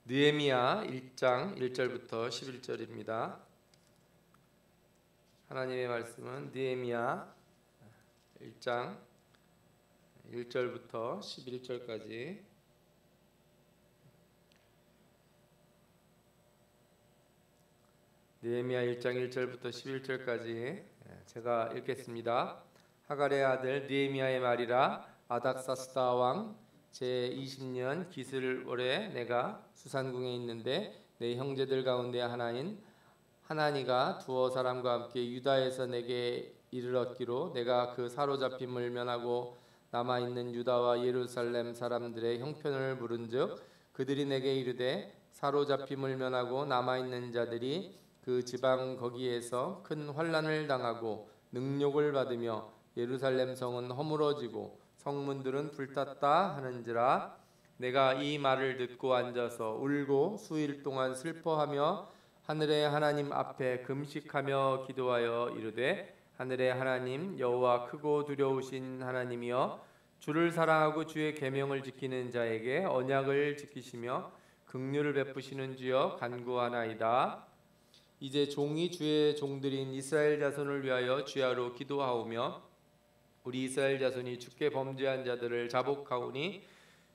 느헤미야 1장 1절부터 11절입니다. 하나님의 말씀은 느헤미야 1장 1절부터 11절까지 느헤미야 1장 1절부터 11절까지 제가 읽겠습니다. 하갈의 아들 느헤미야의 말이라. 아닥사스다 왕 제20년 기슬월에 내가 수산궁에 있는데 내 형제들 가운데 하나인 하나니가 두어 사람과 함께 유다에서 내게 이르렀기로 내가 그 사로잡힘을 면하고 남아있는 유다와 예루살렘 사람들의 형편을 물은즉 그들이 내게 이르되 사로잡힘을 면하고 남아있는 자들이 그 지방 거기에서 큰 환난을 당하고 능욕을 받으며 예루살렘 성은 허물어지고 성문들은 불탔다 하는지라. 내가 이 말을 듣고 앉아서 울고 수일 동안 슬퍼하며 하늘의 하나님 앞에 금식하며 기도하여 이르되 하늘의 하나님 여호와 크고 두려우신 하나님이여 주를 사랑하고 주의 계명을 지키는 자에게 언약을 지키시며 긍휼을 베푸시는 주여 간구하나이다. 이제 종이 주의 종들인 이스라엘 자손을 위하여 주야로 기도하오며 우리 이스라엘 자손이 주께 범죄한 자들을 자복하오니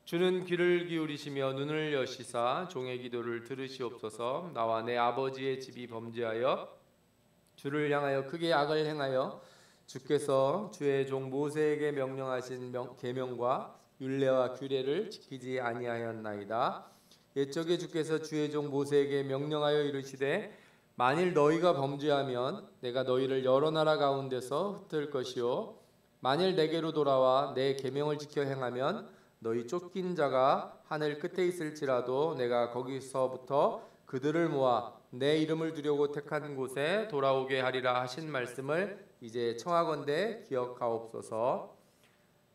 주는 귀를 기울이시며 눈을 여시사 종의 기도를 들으시옵소서. 나와 내 아버지의 집이 범죄하여 주를 향하여 크게 악을 행하여 주께서 주의 종 모세에게 명령하신 계명과 율례와 규례를 지키지 아니하였나이다. 옛적에 주께서 주의 종 모세에게 명령하여 이르시되 만일 너희가 범죄하면 내가 너희를 여러 나라 가운데서 흩을 것이요 만일 내게로 돌아와 내 계명을 지켜 행하면 너희 쫓긴 자가 하늘 끝에 있을지라도 내가 거기서부터 그들을 모아 내 이름을 두려고 택한 곳에 돌아오게 하리라 하신 말씀을 이제 청하건대 기억하옵소서.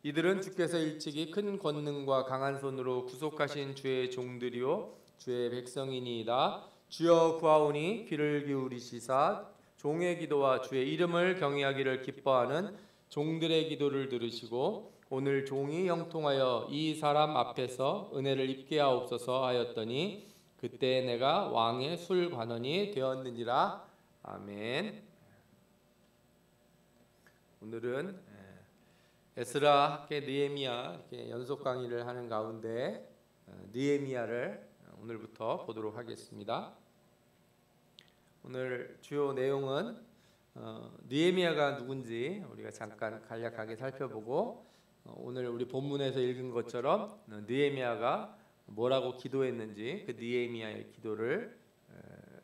이들은 주께서 일찍이 큰 권능과 강한 손으로 구속하신 주의 종들이요 주의 백성이니이다. 주여 구하오니 귀를 기울이시사 종의 기도와 주의 이름을 경외하기를 기뻐하는 종들의 기도를 들으시고 오늘 종이 형통하여 이 사람 앞에서 은혜를 입게 하옵소서 하였더니 그때 내가 왕의 술관원이 되었느니라. 아멘. 오늘은 에스라 학계 느헤미야 이렇게 연속 강의를 하는 가운데 느헤미야를 오늘부터 보도록 하겠습니다. 오늘 주요 내용은 느헤미야가 누군지 우리가 잠깐 간략하게 살펴보고 오늘 우리 본문에서 읽은 것처럼 느헤미야가 뭐라고 기도했는지 그 느헤미야의 기도를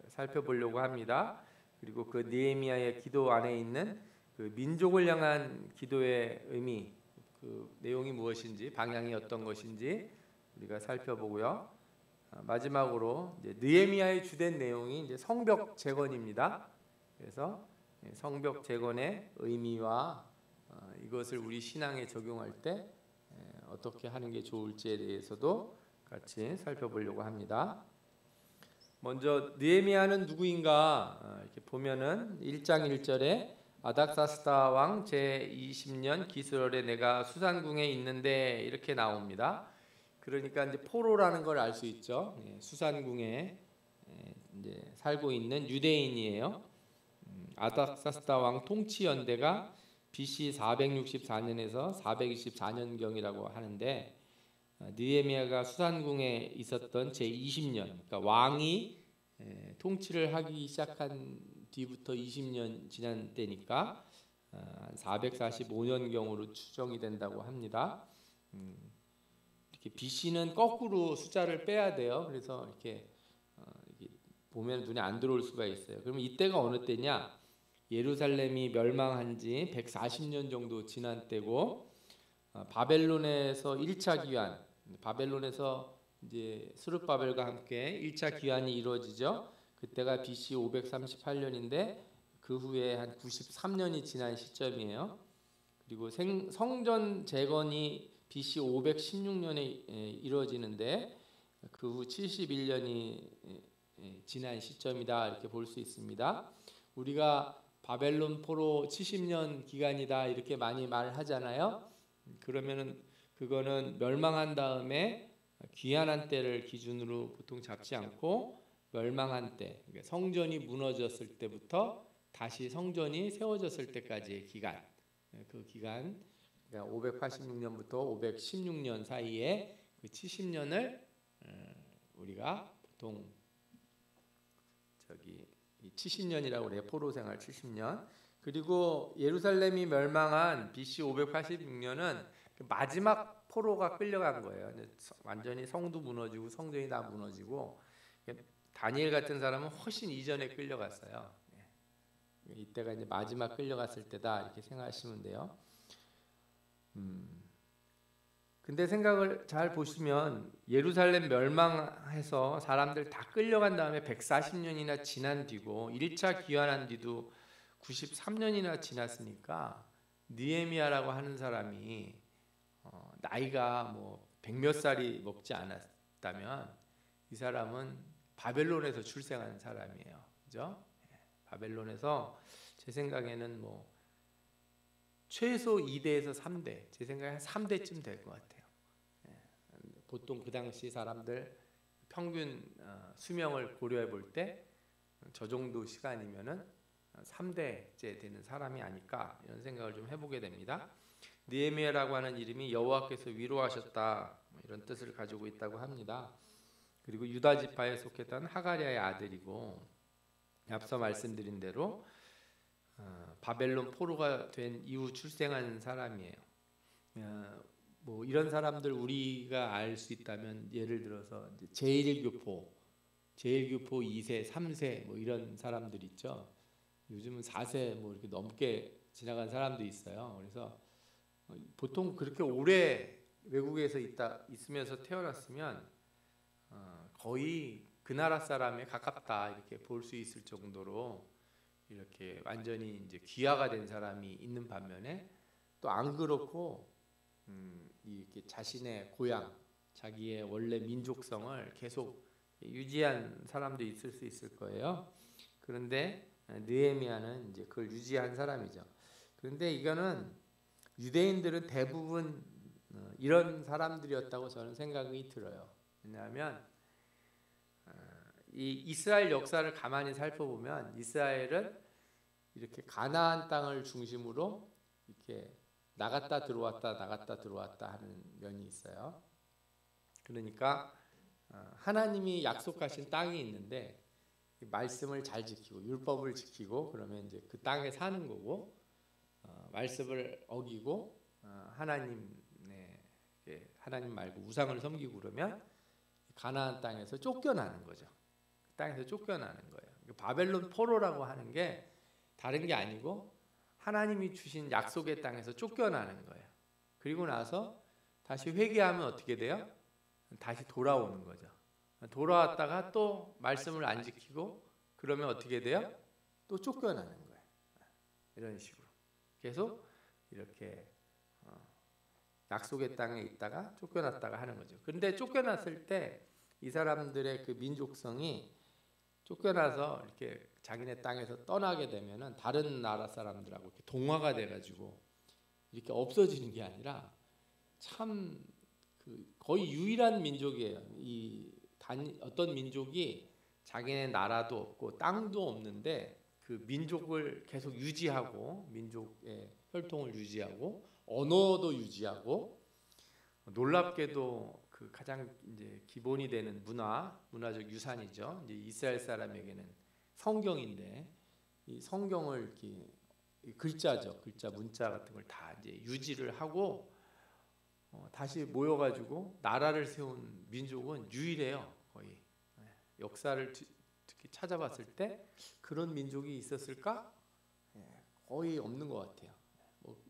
살펴보려고 합니다. 그리고 그 느헤미야의 기도 안에 있는 그 민족을 향한 기도의 의미, 그 내용이 무엇인지, 방향이 어떤 것인지 우리가 살펴보고요. 마지막으로 이제 느헤미야의 주된 내용이 이제 성벽 재건입니다. 그래서 성벽 재건의 의미와 이것을 우리 신앙에 적용할 때 어떻게 하는 게 좋을지에 대해서도 같이 살펴보려고 합니다. 먼저 느헤미야는 누구인가 이렇게 보면은 1장 1절에 아닥사스다 왕 제20년 기슬월에 내가 수산궁에 있는데 이렇게 나옵니다. 그러니까 이제 포로라는 걸 알 수 있죠. 수산궁에 이제 살고 있는 유대인이에요. 아닥사스다 왕 통치 연대가 BC 464년에서 424년경이라고 하는데 느헤미야가 수산궁에 있었던 제20년, 그러니까 왕이 통치를 하기 시작한 뒤부터 20년 지난 때니까 445년경으로 추정이 된다고 합니다. 이렇게 BC는 거꾸로 숫자를 빼야 돼요. 그래서 이렇게 보면 눈에 안 들어올 수가 있어요. 그러면 이때가 어느 때냐? 예루살렘이 멸망한 지 140년 정도 지난 때고 바벨론에서 1차 귀환, 바벨론에서 이제 스룹바벨과 함께 1차 귀환이 이루어지죠. 그때가 BC 538년인데 그 후에 한 93년이 지난 시점이에요. 그리고 성전 재건이 BC 516년에 이루어지는데 그 후 71년이 지난 시점이다 이렇게 볼 수 있습니다. 우리가 바벨론 포로 70년 기간이다 이렇게 많이 말하잖아요. 그러면은 그거는 멸망한 다음에 귀환한 때를 기준으로 보통 잡지 않고 멸망한 때, 그러니까 성전이 무너졌을 때부터 다시 성전이 세워졌을 때까지의 기간, 그 기간, 그러니까 586년부터 516년 사이에 그 70년을 우리가 보통 70년이라고 그래요. 포로 생활 70년. 그리고 예루살렘이 멸망한 BC 586년은 마지막 포로가 끌려간 거예요. 완전히 성도 무너지고 성전이 다 무너지고, 다니엘 같은 사람은 훨씬 이전에 끌려갔어요. 이때가 이제 마지막 끌려갔을 때다 이렇게 생각하시면 돼요. 근데 생각을 잘 보시면 예루살렘 멸망해서 사람들 다 끌려간 다음에 140년이나 지난 뒤고 1차 귀환한 뒤도 93년이나 지났으니까 느헤미야라고 하는 사람이 나이가 뭐 100몇 살이 먹지 않았다면 이 사람은 바벨론에서 출생한 사람이에요. 그죠? 바벨론에서 제 생각에는 뭐 최소 2대에서 3대, 제 생각에 한 3대쯤 될 것 같아요. 보통 그 당시 사람들 평균 수명을 고려해 볼 때 저 정도 시간이면은 3대째 되는 사람이 아닐까 이런 생각을 좀 해보게 됩니다. 느헤미야라고 하는 이름이 여호와께서 위로하셨다 이런 뜻을 가지고 있다고 합니다. 그리고 유다 지파에 속했던 하가랴의 아들이고, 앞서 말씀드린 대로 바벨론 포로가 된 이후 출생한 사람이에요. 뭐 이런 사람들 우리가 알 수 있다면 예를 들어서 제1교포 2세, 3세 뭐 이런 사람들 있죠. 요즘은 4세 뭐 이렇게 넘게 지나간 사람도 있어요. 그래서 보통 그렇게 오래 외국에서 있으면서 태어났으면 거의 그 나라 사람에 가깝다 이렇게 볼 수 있을 정도로 이렇게 완전히 이제 귀화가 된 사람이 있는 반면에 또 안 그렇고 이렇게 자신의 고향, 자기의 원래 민족성을 계속 유지한 사람도 있을 수 있을 거예요. 그런데 느헤미야는 이제 그걸 유지한 사람이죠. 그런데 이거는 유대인들은 대부분 이런 사람들이었다고 저는 생각이 들어요. 왜냐하면 이 이스라엘 역사를 가만히 살펴보면 이스라엘은 이렇게 가나안 땅을 중심으로 이렇게 나갔다 들어왔다 하는 면이 있어요. 그러니까 하나님이 약속하신 땅이 있는데 말씀을 잘 지키고 율법을 지키고 그러면 이제 그 땅에 사는 거고, 말씀을 어기고 하나님 말고 우상을 섬기고 그러면 가나안 땅에서 쫓겨나는 거죠. 그 땅에서 쫓겨나는 거예요. 바벨론 포로라고 하는 게 다른 게 아니고 하나님이 주신 약속의 땅에서 쫓겨나는 거예요. 그리고 나서 다시 회개하면 어떻게 돼요? 다시 돌아오는 거죠. 돌아왔다가 또 말씀을 안 지키고 그러면 어떻게 돼요? 또 쫓겨나는 거예요. 이런 식으로 계속 이렇게 약속의 땅에 있다가 쫓겨났다가 하는 거죠. 그런데 쫓겨났을 때 이 사람들의 그 민족성이 쫓겨나서 이렇게 자기네 땅에서 떠나게 되면은 다른 나라 사람들하고 이렇게 동화가 돼가지고 이렇게 없어지는 게 아니라 참 거의 유일한 민족이에요. 어떤 민족이 자기네 나라도 없고 땅도 없는데 그 민족을 계속 유지하고 민족의 혈통을 유지하고 언어도 유지하고, 놀랍게도 그 가장 이제 기본이 되는 문화적 유산이죠. 이제 이스라엘 사람에게는 성경인데 이 성경을 이렇게 글자 문자 같은 걸 다 이제 유지를 하고 다시 모여가지고 나라를 세운 민족은 유일해요. 거의 역사를 특히 찾아봤을 때 그런 민족이 있었을까? 거의 없는 것 같아요.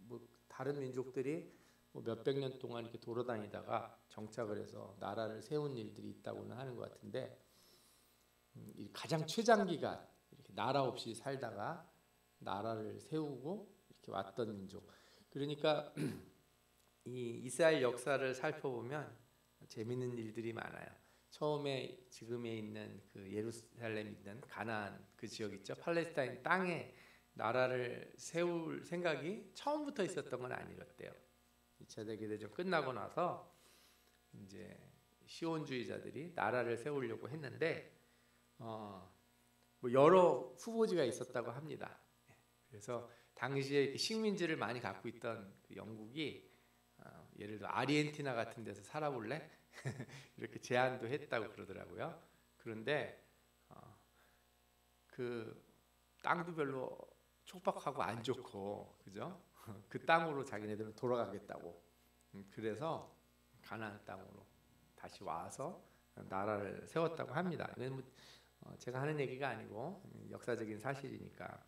뭐 다른 민족들이 뭐 몇백 년 동안 이렇게 돌아다니다가 정착을 해서 나라를 세운 일들이 있다고는 하는 것 같은데, 가장 최장기간 이렇게 나라 없이 살다가 나라를 세우고 이렇게 왔던 민족. 그러니까 이 이스라엘 역사를 살펴보면 재밌는 일들이 많아요. 처음에 지금에 있는 그 예루살렘에 있는 가나안 그 지역 있죠. 팔레스타인 땅에 나라를 세울 생각이 처음부터 있었던 건 아니었대요. 2차 대대전 끝나고 나서 이제 시온주의자들이 나라를 세우려고 했는데 뭐 여러 후보지가 있었다고 합니다. 그래서 당시에 이렇게 식민지를 많이 갖고 있던 그 영국이 예를 들어 아르헨티나 같은 데서 살아볼래? 이렇게 제안도 했다고 그러더라고요. 그런데 그 땅도 별로 촉박하고 안 좋고, 그죠? 그 땅으로 자기네들은 돌아가겠다고. 그래서 가나안 땅으로 다시 와서 나라를 세웠다고 합니다. 이건 뭐 제가 하는 얘기가 아니고 역사적인 사실이니까.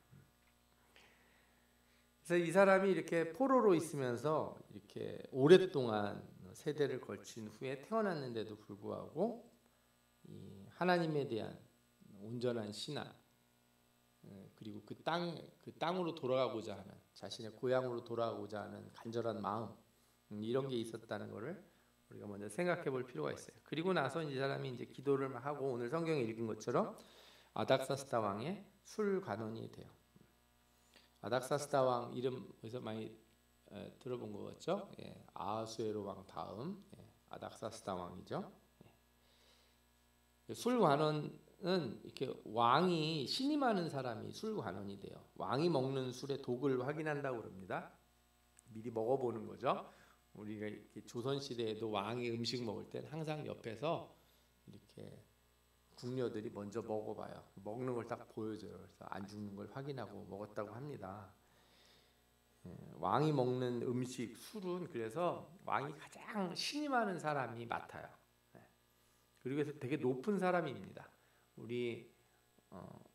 그래서 이 사람이 이렇게 포로로 있으면서 이렇게 오랫동안 세대를 걸친 후에 태어났는데도 불구하고 이 하나님에 대한 온전한 신앙, 그리고 그 땅으로 돌아가고자 하는, 자신의 고향으로 돌아가고자 하는 간절한 마음, 이런 게 있었다는 것을 우리가 먼저 생각해 볼 필요가 있어요. 그리고 나서 이 사람이 이제 기도를 하고 오늘 성경에 읽은 것처럼 아닥사스다 왕의 술관원이 돼요. 아닥사스다 왕 이름 어디서 많이 들어본 거 같죠? 예, 아하수에로 왕 다음 아닥사스다 왕이죠. 술관원은 이렇게 왕이 신임하는 사람이 술관원이 돼요. 왕이 먹는 술의 독을 확인한다고 그럽니다. 미리 먹어보는 거죠. 우리가 이렇게 조선 시대에도 왕이 음식 먹을 땐 항상 옆에서 이렇게 궁녀들이 먼저 먹어봐요. 먹는 걸 딱 보여줘요. 그래서 안 죽는 걸 확인하고 먹었다고 합니다. 왕이 먹는 음식, 술은 그래서 왕이 가장 신임하는 사람이 맡아요. 그리고 해서 되게 높은 사람입니다. 우리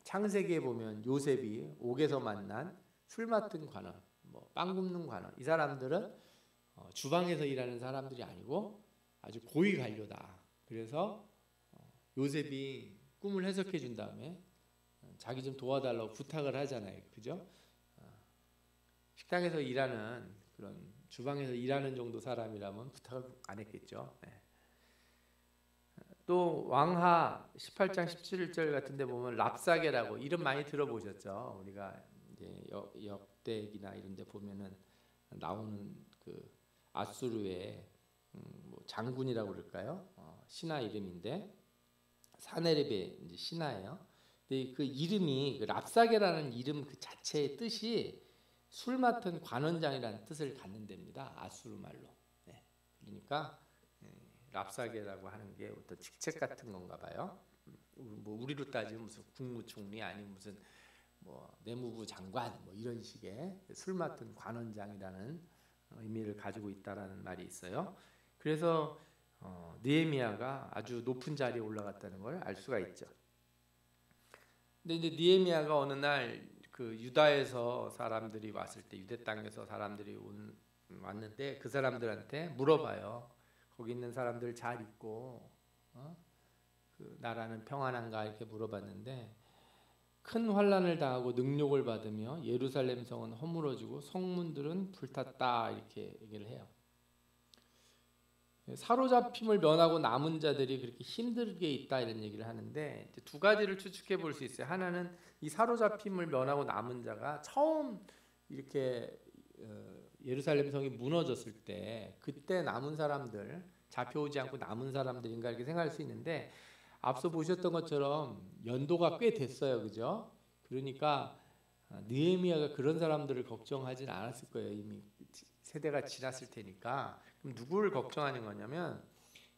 창세기에 보면 요셉이 옥에서 만난 술 맡은 관원, 뭐 빵 굽는 관원, 이 사람들은 주방에서 일하는 사람들이 아니고 아주 고위 관료다. 그래서 요셉이 꿈을 해석해 준 다음에 자기 좀 도와달라고 부탁을 하잖아요. 그죠? 식당에서 일하는 그런 주방에서 일하는 정도 사람이라면 부탁을 안 했겠죠. 또 왕하 18장 17절 같은 데 보면 랍사게라고 이름 많이 들어보셨죠? 우리가 이제 역대기나 이런 데 보면은 나오는 그 아수르의 뭐 장군이라고 그럴까요? 신하 이름인데 사네립의 이제 신하예요. 근데 그 이름이 그 랍사게라는 이름 그 자체의 뜻이 술 맡은 관원장이라는 뜻을 갖는 데입니다. 아수르 말로. 그러니까 랍사게라고 하는 게 어떤 직책 같은 건가 봐요. 뭐 우리로 따지면 무슨 국무총리 아니면 무슨 뭐 내무부 장관 뭐 이런 식의 술 맡은 관원장이라는 의미를 가지고 있다라는 말이 있어요. 그래서 느헤미야가 아주 높은 자리에 올라갔다는 걸 알 수가 있죠. 근데 이제 느헤미야가 어느 날 그 유다에서 사람들이 왔을 때 유대 땅에서 사람들이 왔는데 그 사람들한테 물어봐요. 거기 있는 사람들 잘 있고 그 나라는 평안한가 이렇게 물어봤는데 큰 환난을 당하고 능욕을 받으며 예루살렘 성은 허물어지고 성문들은 불탔다 이렇게 얘기를 해요. 사로잡힘을 면하고 남은 자들이 그렇게 힘들게 있다 이런 얘기를 하는데 이제 두 가지를 추측해 볼 수 있어요. 하나는 이 사로잡힘을 면하고 남은 자가 처음 이렇게 예루살렘 성이 무너졌을 때 그때 남은 사람들, 잡혀오지 않고 남은 사람들인가 이렇게 생각할 수 있는데 앞서 보셨던 것처럼 연도가 꽤 됐어요. 그죠? 그러니까 느헤미야가 그런 사람들을 걱정하진 않았을 거예요. 이미 세대가 지났을 테니까. 그럼 누구를 걱정하는 거냐면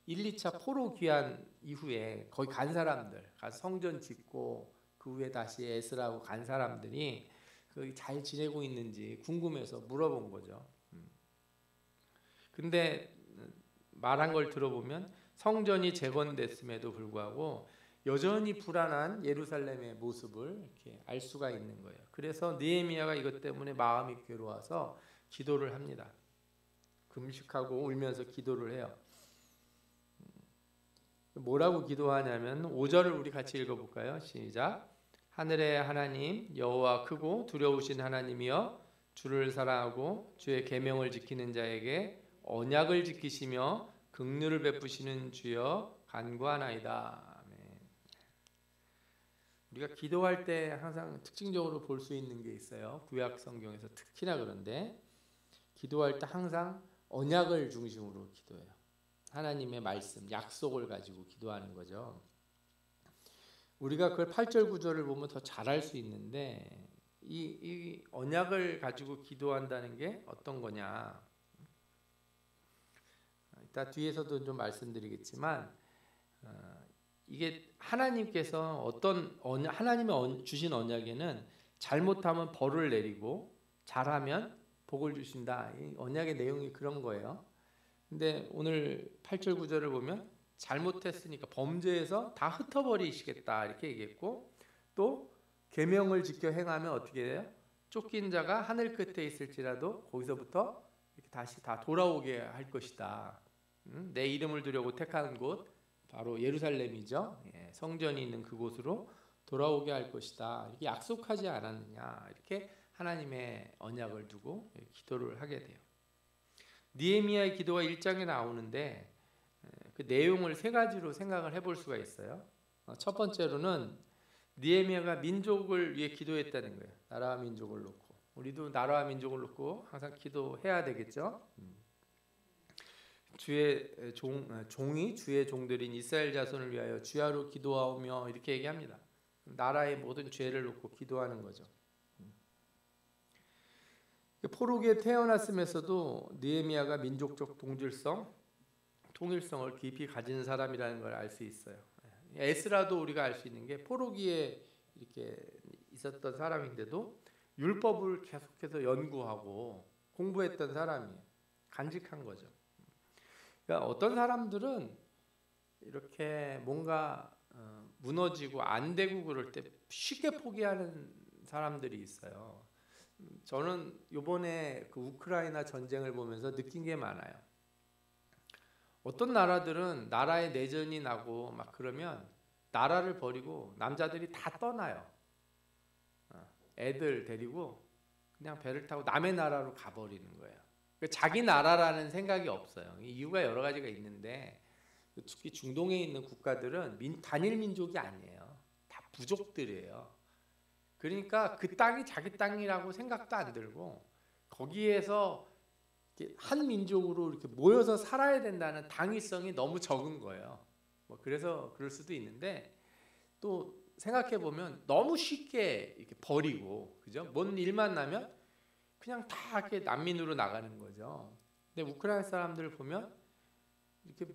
1, 2차 포로 귀환 이후에 거기 간 사람들, 가서 성전 짓고 그 후에 다시 에스라하고 간 사람들이 거기 잘 지내고 있는지 궁금해서 물어본 거죠. 근데 말한 걸 들어보면 성전이 재건됐음에도 불구하고 여전히 불안한 예루살렘의 모습을 이렇게 알 수가 있는 거예요. 그래서 느헤미야가 이것 때문에 마음이 괴로워서 기도를 합니다. 금식하고 울면서 기도를 해요. 뭐라고 기도하냐면 5절을 우리 같이 읽어볼까요? 시작. 하늘의 하나님 여호와 크고 두려우신 하나님이여 주를 사랑하고 주의 계명을 지키는 자에게 언약을 지키시며 긍휼을 베푸시는 주여 간구하나이다. 아멘. 우리가 기도할 때 항상 특징적으로 볼 수 있는 게 있어요. 구약 성경에서 특히나 그런데 기도할 때 항상 언약을 중심으로 기도해요. 하나님의 말씀, 약속을 가지고 기도하는 거죠. 우리가 그걸 8절 9절을 보면 더 잘할 수 있는데 이 언약을 가지고 기도한다는 게 어떤 거냐? 이따 뒤에서도 좀 말씀드리겠지만 이게 하나님께서 하나님이 주신 언약에는 잘못하면 벌을 내리고 잘하면 복을 주신다. 이 언약의 내용이 그런 거예요. 근데 오늘 8절 9절을 보면 잘못했으니까 범죄해서 다 흩어버리시겠다 이렇게 얘기했고, 또 계명을 지켜 행하면 어떻게 돼요? 쫓긴 자가 하늘 끝에 있을지라도 거기서부터 이렇게 다시 다 돌아오게 할 것이다. 내 이름을 두려고 택한 곳 바로 예루살렘이죠. 성전이 있는 그곳으로 돌아오게 할 것이다. 이렇게 약속하지 않았느냐. 이렇게 하나님의 언약을 두고 기도를 하게 돼요. 느헤미야의 기도가 1장에 나오는데 그 내용을 세 가지로 생각을 해볼 수가 있어요. 첫 번째로는 느헤미야가 민족을 위해 기도했다는 거예요. 나라와 민족을 놓고. 우리도 나라와 민족을 놓고 항상 기도해야 되겠죠. 주의 종이 주의 종들인 이스라엘 자손을 위하여 주야로 기도하오며 이렇게 얘기합니다. 나라의 모든 죄를 놓고 기도하는 거죠. 포로기에 태어났음에서도 느헤미야가 민족적 동질성, 통일성을 깊이 가진 사람이라는 걸 알 수 있어요. 에스라도 우리가 알 수 있는 게 포로기에 이렇게 있었던 사람인데도 율법을 계속해서 연구하고 공부했던 사람이에요. 간직한 거죠. 그러니까 어떤 사람들은 이렇게 뭔가 무너지고 안 되고 그럴 때 쉽게 포기하는 사람들이 있어요. 저는 이번에 그 우크라이나 전쟁을 보면서 느낀 게 많아요. 어떤 나라들은 나라에 내전이 나고 막 그러면 나라를 버리고 남자들이 다 떠나요. 애들 데리고 그냥 배를 타고 남의 나라로 가버리는 거예요. 자기 나라라는 생각이 없어요. 이유가 여러 가지가 있는데 특히 중동에 있는 국가들은 단일 민족이 아니에요. 다 부족들이에요. 그러니까 그 땅이 자기 땅이라고 생각도 안 들고 거기에서 한 민족으로 이렇게 모여서 살아야 된다는 당위성이 너무 적은 거예요. 그래서 그럴 수도 있는데 또 생각해 보면 너무 쉽게 이렇게 버리고, 그죠? 뭔 일만 나면 그냥 다 이렇게 난민으로 나가는 거죠. 근데 우크라이나 사람들을 보면 이렇게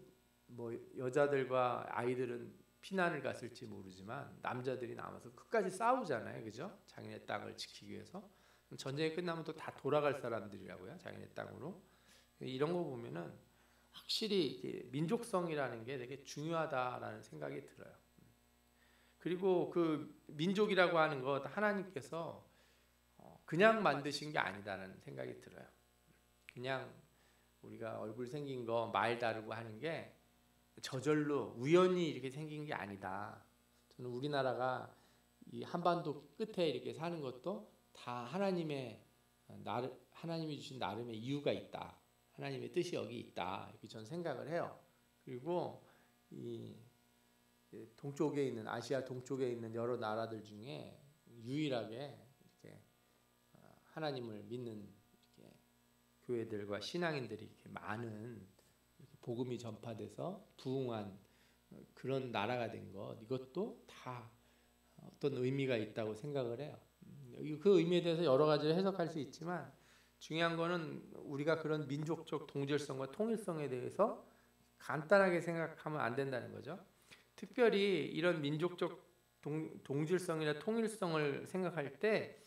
여자들과 아이들은 피난을 갔을지 모르지만 남자들이 남아서 끝까지 싸우잖아요, 그죠? 자기네 땅을 지키기 위해서. 전쟁이 끝나면 또 다 돌아갈 사람들이라고요, 자기네 땅으로. 이런 거 보면은 확실히 민족성이라는 게 되게 중요하다라는 생각이 들어요. 그리고 그 민족이라고 하는 것 하나님께서 그냥 만드신 게 아니다라는 생각이 들어요. 그냥 우리가 얼굴 생긴 거 말 다르고 하는 게 저절로 우연히 이렇게 생긴 게 아니다. 저는 우리나라가 이 한반도 끝에 이렇게 사는 것도 다 하나님이 주신 나름의 이유가 있다. 하나님의 뜻이 여기 있다. 이렇게 저는 생각을 해요. 그리고 이 동쪽에 있는 아시아 동쪽에 있는 여러 나라들 중에 유일하게 이렇게 하나님을 믿는 이렇게 교회들과 신앙인들이 이렇게 많은 이렇게 복음이 전파돼서 부흥한 그런 나라가 된 것, 이것도 다 어떤 의미가 있다고 생각을 해요. 그 의미에 대해서 여러 가지를 해석할 수 있지만 중요한 거는 우리가 그런 민족적 동질성과 통일성에 대해서 간단하게 생각하면 안 된다는 거죠. 특별히 이런 민족적 동질성이나 통일성을 생각할 때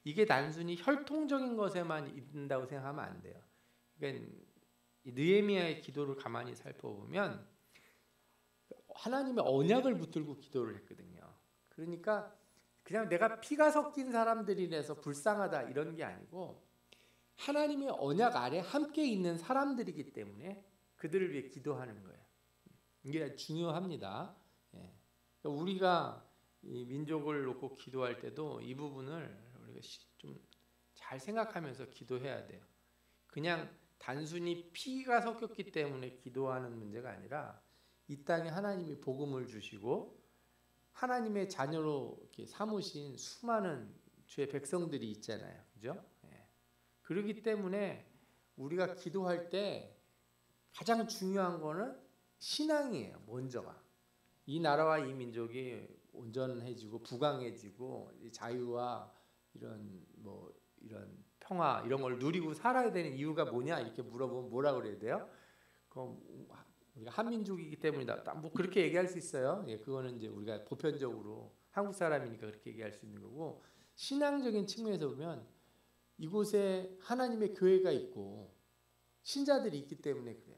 이게 단순히 혈통적인 것에만 있는다고 생각하면 안 돼요. 그러니까 느헤미야의 기도를 가만히 살펴보면 하나님의 언약을 붙들고 기도를 했거든요. 그러니까 그냥 내가 피가 섞인 사람들이라서 불쌍하다 이런 게 아니고 하나님의 언약 아래 함께 있는 사람들이기 때문에 그들을 위해 기도하는 거예요. 이게 중요합니다. 그러니까 우리가 이 민족을 놓고 기도할 때도 이 부분을 우리가 좀 잘 생각하면서 기도해야 돼요. 그냥 단순히 피가 섞였기 때문에 기도하는 문제가 아니라 이 땅에 하나님이 복음을 주시고 하나님의 자녀로 이렇게 삼으신 수많은 주의 백성들이 있잖아요, 그죠? 그렇기 때문에 우리가 기도할 때 가장 중요한 거는 신앙이에요. 먼저가. 이 나라와 이 민족이 온전해지고 부강해지고 자유와 이런 평화 이런 걸 누리고 살아야 되는 이유가 뭐냐 이렇게 물어보면 뭐라 그래야 돼요? 그럼 우리가 한민족이기 때문이다. 뭐 그렇게 얘기할 수 있어요. 예, 그거는 이제 우리가 보편적으로 한국 사람이니까 그렇게 얘기할 수 있는 거고, 신앙적인 측면에서 보면 이곳에 하나님의 교회가 있고 신자들이 있기 때문에 그래요.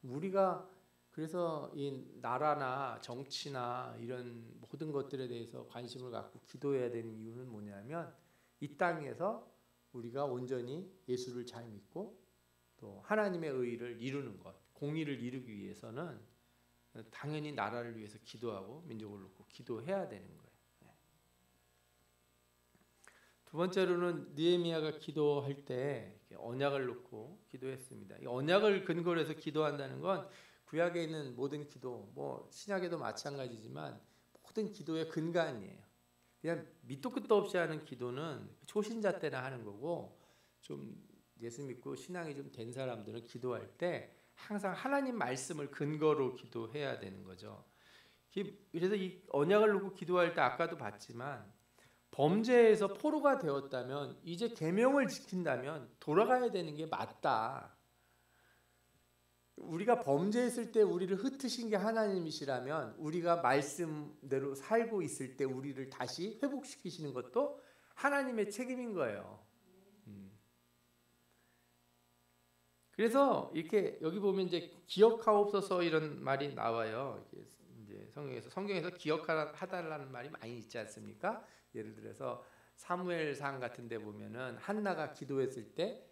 우리가 그래서 이 나라나 정치나 이런 모든 것들에 대해서 관심을 갖고 기도해야 되는 이유는 뭐냐면, 이 땅에서 우리가 온전히 예수를 잘 믿고 또 하나님의 의를 이루는 것, 공의를 이루기 위해서는 당연히 나라를 위해서 기도하고 민족을 놓고 기도해야 되는 거예요. 두 번째로는 느헤미야가 기도할 때 언약을 놓고 기도했습니다. 이 언약을 근거로 해서 기도한다는 건 구약에 있는 모든 기도, 뭐 신약에도 마찬가지지만 모든 기도의 근간이에요. 그냥 밑도 끝도 없이 하는 기도는 초신자 때나 하는 거고, 좀 예수 믿고 신앙이 좀 된 사람들은 기도할 때 항상 하나님 말씀을 근거로 기도해야 되는 거죠. 그래서 이 언약을 놓고 기도할 때 아까도 봤지만, 범죄에서 포로가 되었다면 이제 계명을 지킨다면 돌아가야 되는 게 맞다. 우리가 범죄했을 때 우리를 흩으신 게 하나님이시라면 우리가 말씀대로 살고 있을 때 우리를 다시 회복시키시는 것도 하나님의 책임인 거예요. 그래서 이렇게 여기 보면 이제 기억하옵소서 이런 말이 나와요. 이제 성경에서 기억하달라는 말이 많이 있지 않습니까? 예를 들어서 사무엘상 같은 데 보면은 한나가 기도했을 때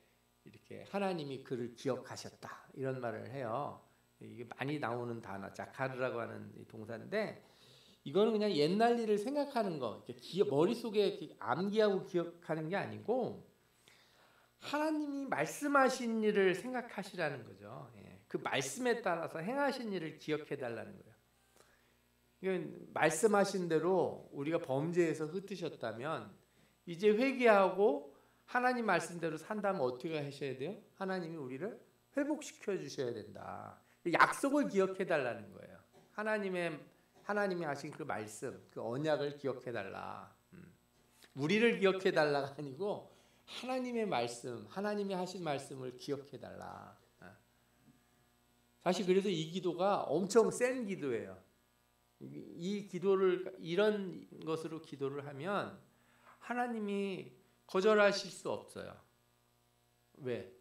이렇게 하나님이 그를 기억하셨다 이런 말을 해요. 이게 많이 나오는 단어 자카르라고 하는 동사인데, 이거는 그냥 옛날 일을 생각하는 거, 머릿속에 암기하고 기억하는 게 아니고 하나님이 말씀하신 일을 생각하시라는 거죠. 그 말씀에 따라서 행하신 일을 기억해 달라는 거예요. 이건 말씀하신 대로 우리가 범죄에서 흩으셨다면 이제 회개하고 하나님 말씀대로 산다면 어떻게 하셔야 돼요? 하나님이 우리를 회복시켜 주셔야 된다. 약속을 기억해 달라는 거예요. 하나님이 하신 그 말씀, 그 언약을 기억해 달라. 우리를 기억해 달라가 아니고 하나님의 말씀, 하나님이 하신 말씀을 기억해 달라. 사실 그래서 이 기도가 엄청 센 기도예요. 이 기도를 이런 것으로 기도를 하면 하나님이 거절하실 수 없어요. 왜?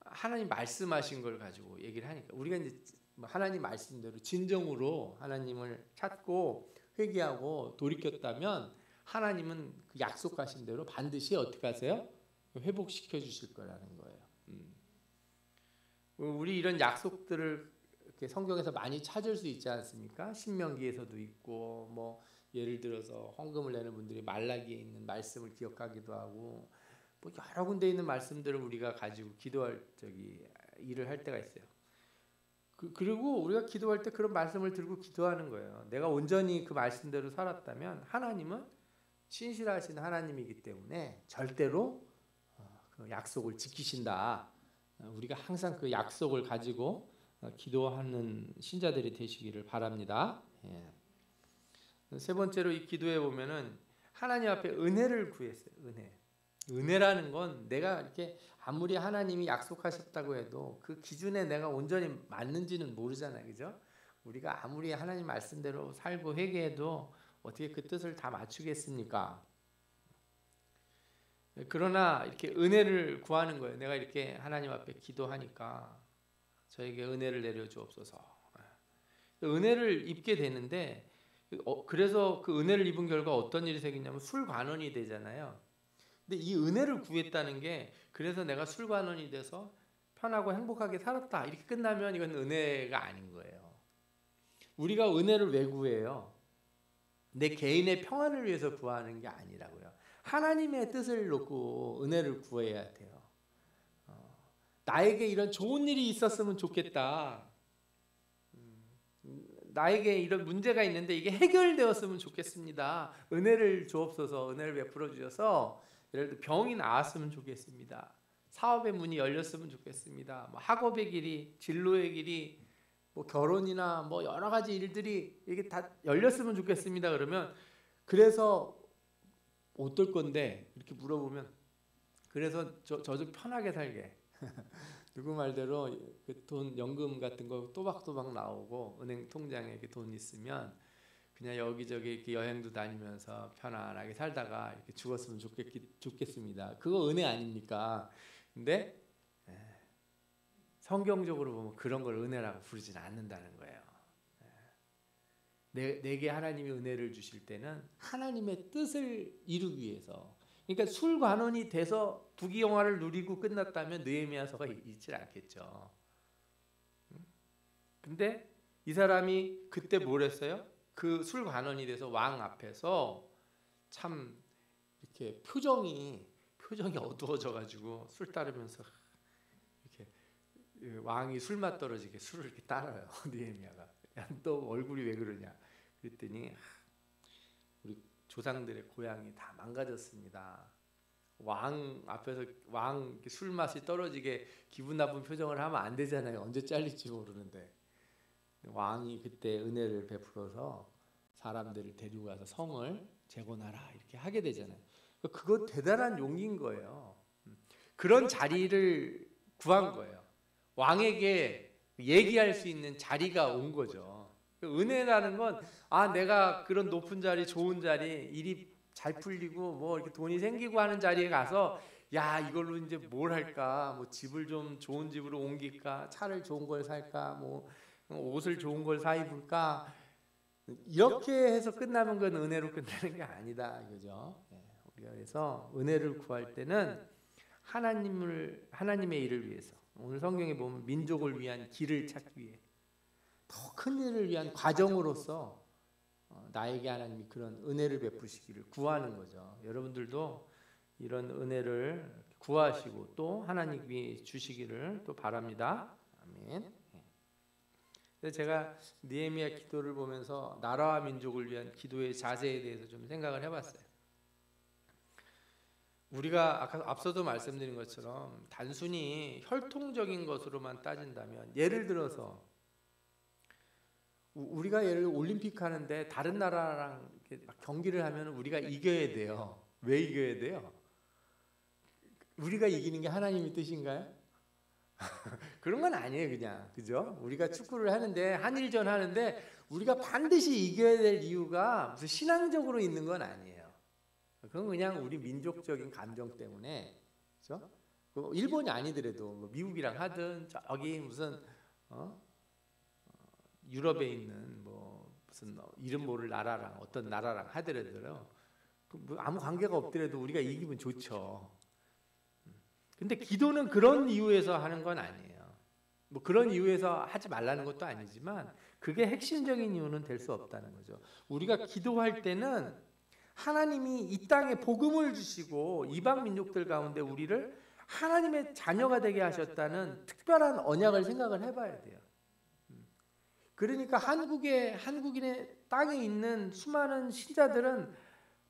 하나님 말씀하신 걸 가지고 얘기를 하니까. 우리가 이제 하나님 말씀대로 진정으로 하나님을 찾고 회개하고 돌이켰다면 하나님은 그 약속하신 대로 반드시 어떻게 하세요? 회복시켜 주실 거라는 거예요. 우리 이런 약속들을 이렇게 성경에서 많이 찾을 수 있지 않습니까? 신명기에서도 있고, 뭐 예를 들어서 헌금을 내는 분들이 말라기에 있는 말씀을 기억하기도 하고, 뭐 여러 군데 있는 말씀들을 우리가 가지고 기도할 일을 할 때가 있어요. 그리고 우리가 기도할 때 그런 말씀을 들고 기도하는 거예요. 내가 온전히 그 말씀대로 살았다면 하나님은 신실하신 하나님이기 때문에 절대로 그 약속을 지키신다. 우리가 항상 그 약속을 가지고 기도하는 신자들이 되시기를 바랍니다. 세 번째로 이 기도에 보면은 하나님 앞에 은혜를 구했어요. 은혜라는 건 내가 이렇게 아무리 하나님이 약속하셨다고 해도 그 기준에 내가 온전히 맞는지는 모르잖아요. 그죠? 우리가 아무리 하나님 말씀대로 살고 회개해도 어떻게 그 뜻을 다 맞추겠습니까? 그러나 이렇게 은혜를 구하는 거예요. 내가 이렇게 하나님 앞에 기도하니까 저에게 은혜를 내려 주옵소서. 은혜를 입게 되는데, 그래서 그 은혜를 입은 결과 어떤 일이 생기냐면 술관원이 되잖아요. 근데 이 은혜를 구했다는 게 그래서 내가 술관원이 돼서 편하고 행복하게 살았다 이렇게 끝나면 이건 은혜가 아닌 거예요. 우리가 은혜를 왜 구해요? 내 개인의 평안을 위해서 구하는 게 아니라고요. 하나님의 뜻을 놓고 은혜를 구해야 돼요. 나에게 이런 좋은 일이 있었으면 좋겠다. 나에게 이런 문제가 있는데 이게 해결되었으면 좋겠습니다. 은혜를 주옵소서. 은혜를 베풀어 주셔서 예를 들어 병이 나았으면 좋겠습니다. 사업의 문이 열렸으면 좋겠습니다. 뭐 학업의 길이, 진로의 길이, 뭐 결혼이나 뭐 여러 가지 일들이 이게 다 열렸으면 좋겠습니다. 그러면 그래서 어떨 건데 이렇게 물어보면 그래서 저 좀 편하게 살게. 누구 말대로 그 돈 연금 같은 거 또박또박 나오고 은행 통장에 이렇게 돈 있으면 그냥 여기저기 이렇게 여행도 다니면서 편안하게 살다가 이렇게 죽었으면 좋겠습니다. 그거 은혜 아닙니까? 근데 성경적으로 보면 그런 걸 은혜라고 부르지는 않는다는 거예요. 내게 하나님이 은혜를 주실 때는 하나님의 뜻을 이루기 위해서. 그러니까 술관원이 돼서 부귀영화를 누리고 끝났다면 느헤미야서가 있질 않겠죠. 근데 이 사람이 그때 뭘 했어요? 그 술관원이 돼서 왕 앞에서 참 이렇게 표정이 어두워져 가지고 술 따르면서 이렇게 왕이 술맛 떨어지게 술을 이렇게 따라요. 느헤미야가. 야, 너 얼굴이 왜 그러냐? 그랬더니 우리 조상들의 고향이 다 망가졌습니다. 왕 앞에서 왕 술 맛이 떨어지게 기분 나쁜 표정을 하면 안 되잖아요. 언제 잘릴지 모르는데 왕이 그때 은혜를 베풀어서 사람들을 데리고 가서 성을 재건하라 이렇게 하게 되잖아요. 그거 대단한 용기인 거예요. 그런 자리를 구한 거예요. 왕에게 얘기할 수 있는 자리가 온 거죠. 은혜라는 건 내가 그런 높은 자리, 좋은 자리, 일이 잘 풀리고 뭐 이렇게 돈이 생기고 하는 자리에 가서 야 이걸로 이제 뭘 할까? 뭐 집을 좀 좋은 집으로 옮길까? 차를 좋은 걸 살까? 뭐 옷을 좋은 걸 사 입을까? 이렇게 해서 끝나면 그건 은혜로 끝나는 게 아니다 이거죠. 우리가 그래서 은혜를 구할 때는 하나님의 일을 위해서 오늘 성경에 보면 민족을 위한 길을 찾기 위해 더 큰 일을 위한 과정으로서 나에게 하나님이 그런 은혜를 베푸시기를 구하는 거죠. 여러분들도 이런 은혜를 구하시고 또 하나님이 주시기를 또 바랍니다. 아멘. 그래서 제가 느헤미야 기도를 보면서 나라와 민족을 위한 기도의 자세에 대해서 좀 생각을 해봤어요. 우리가 아까 앞서도 말씀드린 것처럼 단순히 혈통적인 것으로만 따진다면 예를 들어서 우리가 예를 올림픽 하는데 다른 나라랑 이렇게 막 경기를 하면 우리가 이겨야 돼요. 왜 이겨야 돼요? 우리가 이기는 게 하나님의 뜻인가요? 그런 건 아니에요, 그냥. 그죠? 우리가 축구를 하는데 한일전 하는데 우리가 반드시 이겨야 될 이유가 무슨 신앙적으로 있는 건 아니에요. 그건 그냥 우리 민족적인 감정 때문에. 그죠? 일본이 아니더라도 뭐 미국이랑 하든 저기 무슨 유럽에 있는 뭐 무슨 이름 모를 나라랑 어떤 나라랑 하더라도요. 뭐 아무 관계가 없더라도 우리가 이기면 좋죠. 근데 기도는 그런 이유에서 하는 건 아니에요. 뭐 그런 이유에서 하지 말라는 것도 아니지만 그게 핵심적인 이유는 될 수 없다는 거죠. 우리가 기도할 때는 하나님이 이 땅에 복음을 주시고 이방 민족들 가운데 우리를 하나님의 자녀가 되게 하셨다는 특별한 언약을 생각을 해봐야 돼요. 그러니까 한국인의 땅에 있는 수많은 신자들은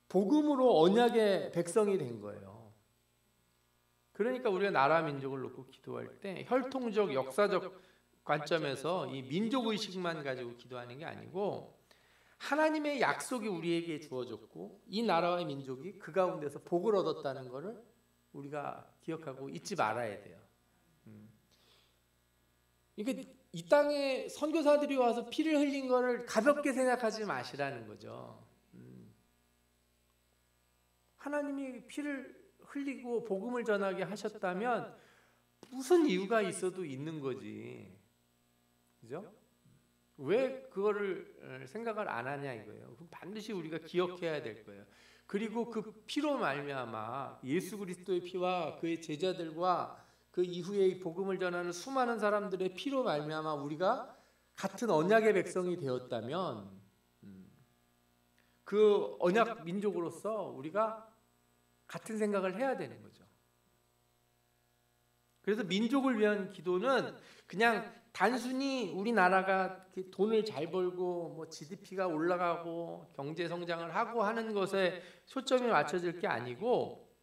복음으로 언약의 백성이 된 거예요. 그러니까 우리가 나라 민족을 놓고 기도할 때 혈통적 역사적 관점에서 이 민족 의식만 가지고 기도하는 게 아니고 하나님의 약속이 우리에게 주어졌고 이 나라와 민족이 그 가운데서 복을 얻었다는 것을 우리가 기억하고 잊지 말아야 돼요. 그러니까 이 땅에 선교사들이 와서 피를 흘린 거를 가볍게 생각하지 마시라는 거죠. 하나님이 피를 흘리고 복음을 전하게 하셨다면 무슨 이유가 있어도 있는 거지. 그죠? 왜 그거를 생각을 안 하냐 이거예요. 반드시 우리가 기억해야 될 거예요. 그리고 그 피로 말미암아 예수 그리스도의 피와 그의 제자들과 그 이후에 복음을 전하는 수많은 사람들의 피로 말미암아 우리가 같은 언약의 백성이 되었다면 그 언약 민족으로서 우리가 같은 생각을 해야 되는 거죠. 그래서 민족을 위한 기도는 그냥 단순히 우리나라가 돈을 잘 벌고 뭐 GDP가 올라가고 경제 성장을 하고 하는 것에 초점이 맞춰질 게 아니고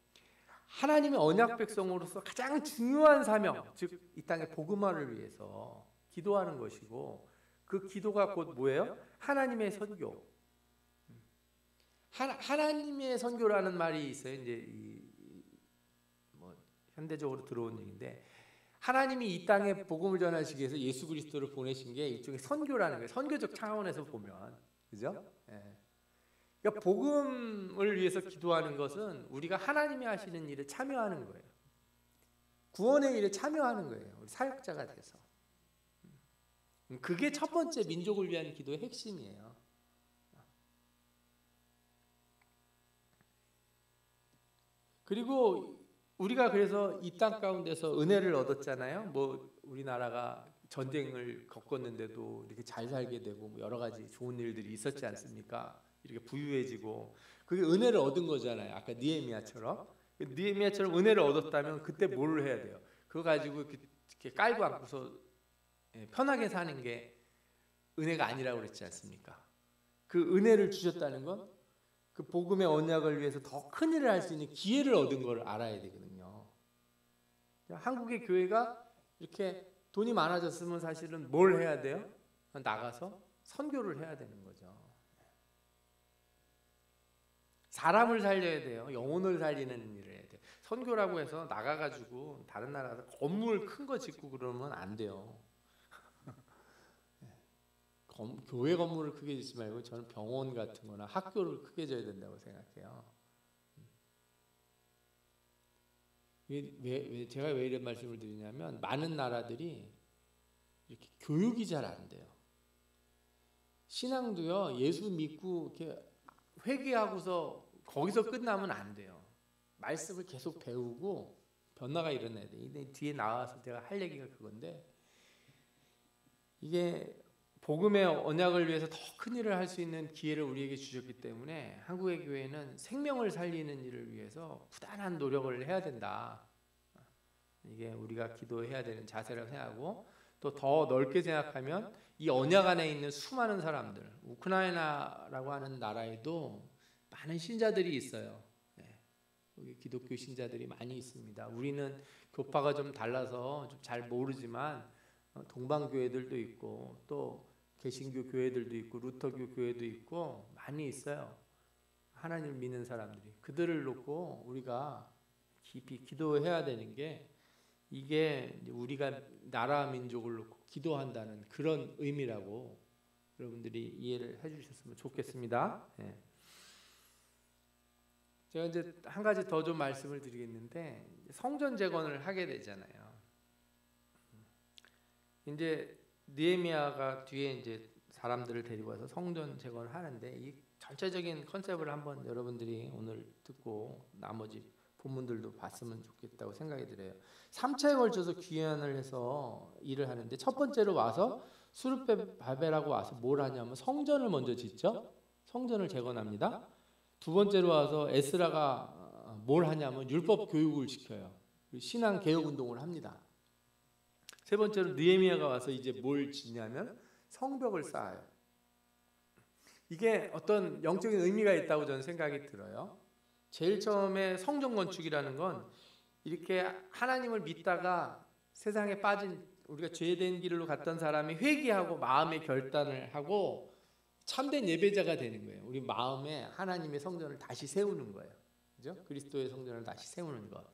하나님의 언약 백성으로서 가장 중요한 사명, 즉 이 땅의 복음화를 위해서 기도하는 것이고, 그 기도가 곧 뭐예요? 하나님의 선교. 하나님의 선교라는 말이 있어요. 이제 뭐 현대적으로 들어온 얘기인데, 하나님이 이 땅에 복음을 전하시기 위해서 예수 그리스도를 보내신 게 일종의 선교라는 거예요. 선교적 차원에서 보면, 그죠? 예. 그러니까 복음을 위해서 기도하는 것은 우리가 하나님이 하시는 일에 참여하는 거예요. 구원의 일에 참여하는 거예요. 우리 사역자가 돼서. 그게 첫 번째 민족을 위한 기도의 핵심이에요. 그리고 우리가 그래서 이 땅 가운데서 은혜를 얻었잖아요. 뭐 우리나라가 전쟁을 겪었는데도 이렇게 잘 살게 되고 뭐 여러 가지 좋은 일들이 있었지 않습니까? 이렇게 부유해지고, 그게 은혜를 얻은 거잖아요. 아까 느헤미야처럼 은혜를 얻었다면 그때 뭘 해야 돼요? 그거 가지고 이렇게 깔고 앉고서 편하게 사는 게 은혜가 아니라고 그랬지 않습니까? 그 은혜를 주셨다는 건 그 복음의 언약을 위해서 더 큰 일을 할 수 있는 기회를 얻은 걸 알아야 되거든요. 한국의 교회가 이렇게 돈이 많아졌으면 사실은 뭘 해야 돼요? 나가서 선교를 해야 되는 거죠. 사람을 살려야 돼요. 영혼을 살리는 일을 해야 돼요. 선교라고 해서 나가가지고 다른 나라에서 건물 큰 거 짓고 그러면 안 돼요. 교회 건물을 크게 짓지 말고 저는 병원 같은 거나 학교를 크게 져야 된다고 생각해요. 제가 왜 이런 말씀을 드리냐면, 많은 나라들이 이렇게 교육이 잘 안 돼요. 신앙도요, 예수 믿고 이렇게 회개하고서 거기서 끝나면 안 돼요. 말씀을 계속 배우고 변화가 일어나야 돼요. 뒤에 나와서 제가 할 얘기가 그건데, 이게 복음의 언약을 위해서 더 큰 일을 할 수 있는 기회를 우리에게 주셨기 때문에 한국의 교회는 생명을 살리는 일을 위해서 부단한 노력을 해야 된다. 이게 우리가 기도해야 되는 자세라고 생각하고, 또 더 넓게 생각하면 이 언약 안에 있는 수많은 사람들, 우크라이나라고 하는 나라에도 많은 신자들이 있어요. 여기 기독교 신자들이 많이 있습니다. 우리는 교파가 좀 달라서 좀 잘 모르지만 동방교회들도 있고 또 개신교 교회들도 있고 루터교 교회도 있고 많이 있어요. 하나님을 믿는 사람들이. 그들을 놓고 우리가 깊이 기도해야 되는 게, 이게 우리가 나라 민족을 놓고 기도한다는 그런 의미라고 여러분들이 이해를 해주셨으면 좋겠습니다. 제가 이제 한 가지 더 좀 말씀을 드리겠는데, 성전 재건을 하게 되잖아요. 이제 느헤미야가 뒤에 이제 사람들을 데리고 와서 성전 재건을 하는데, 이 전체적인 컨셉을 한번 여러분들이 오늘 듣고 나머지 본문들도 봤으면 좋겠다고 생각이 들어요. 3차에 걸쳐서 귀환을 해서 일을 하는데, 첫 번째로 와서 수르바벨하고 와서 뭘 하냐면 성전을 먼저 짓죠. 성전을 재건합니다. 두 번째로 와서 에스라가 뭘 하냐면 율법 교육을 시켜요. 신앙 개혁 운동을 합니다. 세 번째로 느헤미야가 와서 이제 뭘 짓냐면 성벽을 쌓아요. 이게 어떤 영적인 의미가 있다고 저는 생각이 들어요. 제일 처음에 성전 건축이라는 건, 이렇게 하나님을 믿다가 세상에 빠진, 우리가 죄된 길로 갔던 사람이 회개하고 마음의 결단을 하고 참된 예배자가 되는 거예요. 우리 마음에 하나님의 성전을 다시 세우는 거예요. 그죠? 그리스도의 성전을 다시 세우는 것.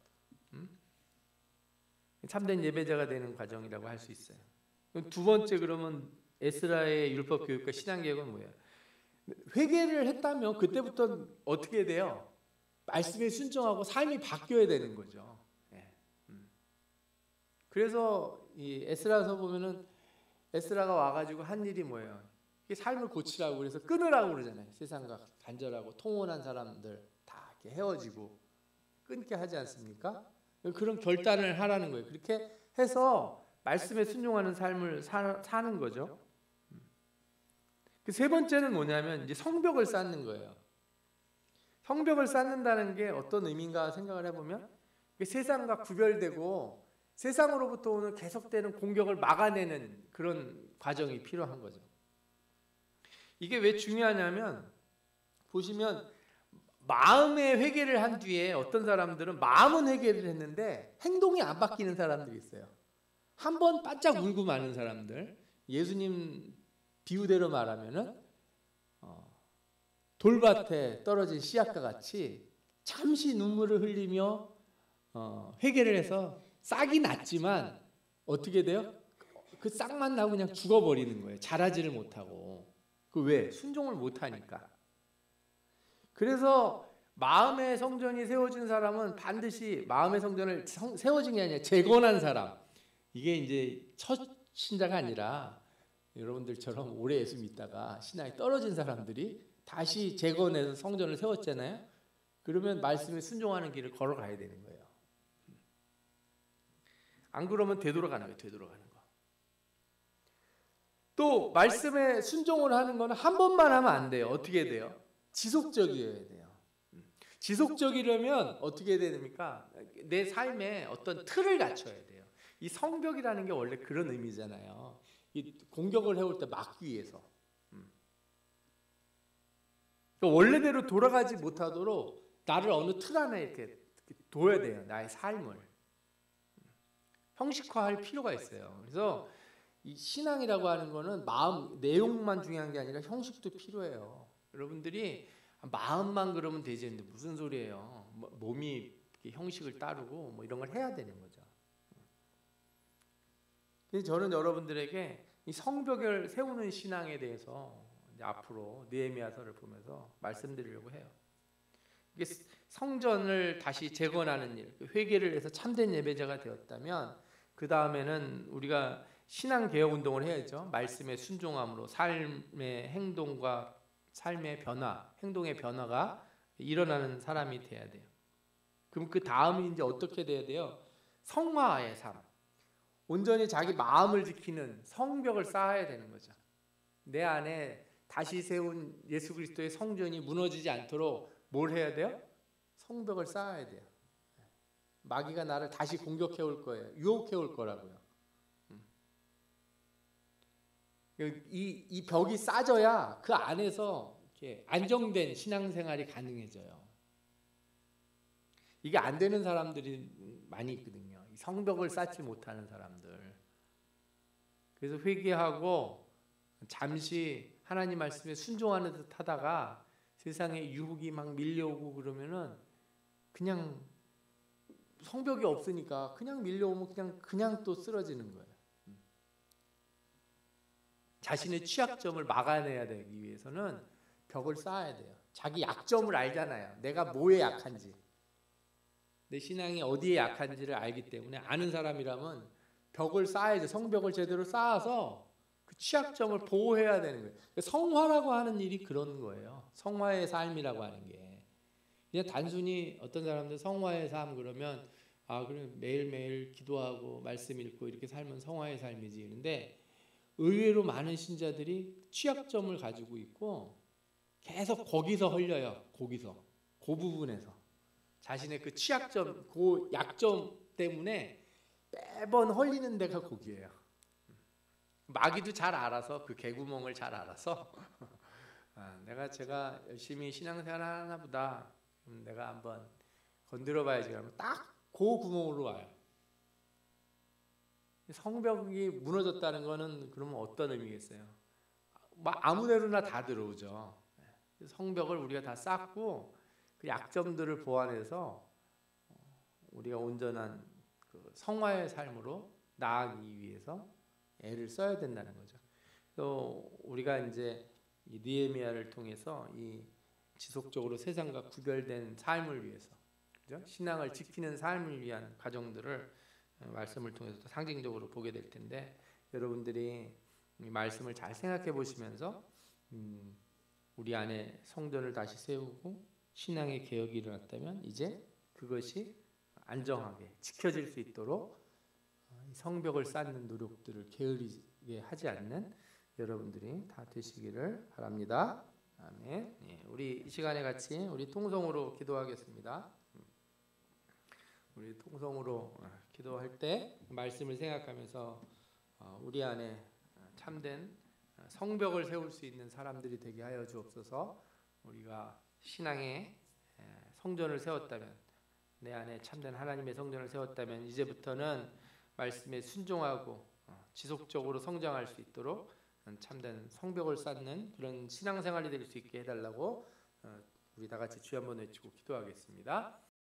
참된 예배자가 되는 과정이라고 할 수 있어요. 두 번째, 그러면 에스라의 율법 교육과 신앙 개혁은 뭐예요? 회개를 했다면 그때부터 어떻게 돼요? 말씀에 순종하고 삶이 바뀌어야 되는 거죠. 그래서 이 에스라서 보면은 에스라가 와가지고 한 일이 뭐예요? 삶을 고치라고, 그래서 끊으라고 그러잖아요. 세상과 단절하고 통혼한 사람들 다 이렇게 헤어지고 끊게 하지 않습니까? 그런 결단을 하라는 거예요. 그렇게 해서 말씀에 순종하는 삶을 사는 거죠. 그 세 번째는 뭐냐면 이제 성벽을 쌓는 거예요. 성벽을 쌓는다는 게 어떤 의미인가 생각을 해보면, 세상과 구별되고 세상으로부터 오는 계속되는 공격을 막아내는 그런 과정이 필요한 거죠. 이게 왜 중요하냐면, 보시면 마음의 회개를 한 뒤에 어떤 사람들은 마음은 회개를 했는데 행동이 안 바뀌는 사람들이 있어요. 한 번 바짝 울고 마는 사람들. 예수님 비유대로 말하면은 돌밭에 떨어진 씨앗과 같이 잠시 눈물을 흘리며 회개를 해서 싹이 났지만 어떻게 돼요? 그 싹만 나고 그냥 죽어버리는 거예요. 자라지를 못하고. 그 왜? 순종을 못하니까. 그래서 마음의 성전이 세워진 사람은 반드시 마음의 성전을 세워진 게 아니라 재건한 사람. 이게 이제 첫 신자가 아니라 여러분들처럼 오래 예수 믿다가 신앙이 떨어진 사람들이 다시 재건해서 성전을 세웠잖아요. 그러면 말씀에 순종하는 길을 걸어가야 되는 거예요. 안 그러면 되돌아가는 거예요. 되돌아가는 거. 또 말씀에 순종을 하는 거는 한 번만 하면 안 돼요. 어떻게 돼요? 지속적이어야 돼요. 지속적이려면 어떻게 해야 됩니까? 내 삶에 어떤 틀을 갖춰야 돼요. 이 성벽이라는 게 원래 그런 의미잖아요. 이 공격을 해올 때 막기 위해서. 원래대로 돌아가지 못하도록 나를 어느 틀 안에 이렇게 둬야 돼요. 나의 삶을. 형식화할 필요가 있어요. 그래서 이 신앙이라고 하는 거는 마음, 내용만 중요한 게 아니라 형식도 필요해요. 여러분들이 마음만 그러면 되지 근데 무슨 소리예요? 몸이 형식을 따르고 뭐 이런 걸 해야 되는 거죠. 그래서 저는 여러분들에게 이 성벽을 세우는 신앙에 대해서 이제 앞으로 느헤미야서를 보면서 말씀드리려고 해요. 이게 성전을 다시 재건하는 일, 회개를 해서 참된 예배자가 되었다면 그 다음에는 우리가 신앙 개혁 운동을 해야죠. 말씀에 순종함으로 삶의 행동과 삶의 변화, 행동의 변화가 일어나는 사람이 돼야 돼요. 그럼 그 다음이 이제 어떻게 돼야 돼요? 성화의 삶. 온전히 자기 마음을 지키는 성벽을 쌓아야 되는 거죠. 내 안에 다시 세운 예수 그리스도의 성전이 무너지지 않도록 뭘 해야 돼요? 성벽을 쌓아야 돼요. 마귀가 나를 다시 공격해 올 거예요. 유혹해 올 거라고요. 이 벽이 쌓여야 그 안에서 이렇게 안정된 신앙생활이 가능해져요. 이게 안 되는 사람들이 많이 있거든요. 성벽을 쌓지 못하는 사람들. 그래서 회개하고 잠시 하나님 말씀에 순종하는 듯 하다가 세상에 유혹이 막 밀려오고 그러면은 그냥 성벽이 없으니까 그냥 밀려오면 그냥 또 쓰러지는 거예요. 자신의 취약점을 막아내야 되기 위해서는 벽을 쌓아야 돼요. 자기 약점을 알잖아요. 내가 뭐에 약한지. 내 신앙이 어디에 약한지를 알기 때문에 아는 사람이라면 벽을 쌓아야죠. 성벽을 제대로 쌓아서 그 취약점을 보호해야 되는 거예요. 성화라고 하는 일이 그런 거예요. 성화의 삶이라고 하는 게. 그냥 단순히 어떤 사람들 성화의 삶 그러면 그래 매일매일 기도하고 말씀 읽고 이렇게 살면 성화의 삶이지. 그런데 의외로 많은 신자들이 취약점을 가지고 있고 계속 거기서 헐려요. 거기서. 그 부분에서. 자신의 그 취약점, 그 약점 때문에 매번 헐리는 데가 거기예요. 마귀도 잘 알아서 그 개구멍을 잘 알아서 제가 열심히 신앙생활 하나 보다. 내가 한번 건드려 봐야지. 그러면 딱 그 구멍으로 와요. 성벽이 무너졌다는 거는 그러면 어떤 의미겠어요? 아무데로나 다 들어오죠. 성벽을 우리가 다 쌓고 그 약점들을 보완해서 우리가 온전한 그 성화의 삶으로 나아가기 위해서 애를 써야 된다는 거죠. 또 우리가 이제 이 느헤미야를 통해서 이 지속적으로 세상과 구별된 삶을 위해서, 그죠? 신앙을 지키는 삶을 위한 과정들을 말씀을 통해서 상징적으로 보게 될 텐데 여러분들이 이 말씀을 잘 생각해 보시면서 우리 안에 성전을 다시 세우고 신앙의 개혁이 일어났다면 이제 그것이 안정하게 지켜질 수 있도록 성벽을 쌓는 노력들을 게으르게 하지 않는 여러분들이 다 되시기를 바랍니다. 아멘. 예, 우리 이 시간에 같이 우리 통성으로 기도하겠습니다. 우리 통성으로 기도할 때 말씀을 생각하면서 우리 안에 참된 성벽을 세울 수 있는 사람들이 되게 하여 주옵소서. 우리가 신앙의 성전을 세웠다면, 내 안에 참된 하나님의 성전을 세웠다면 이제부터는 말씀에 순종하고 지속적으로 성장할 수 있도록 참된 성벽을 쌓는 그런 신앙생활이 될 수 있게 해달라고 우리 다 같이 주여 한번 외치고 기도하겠습니다.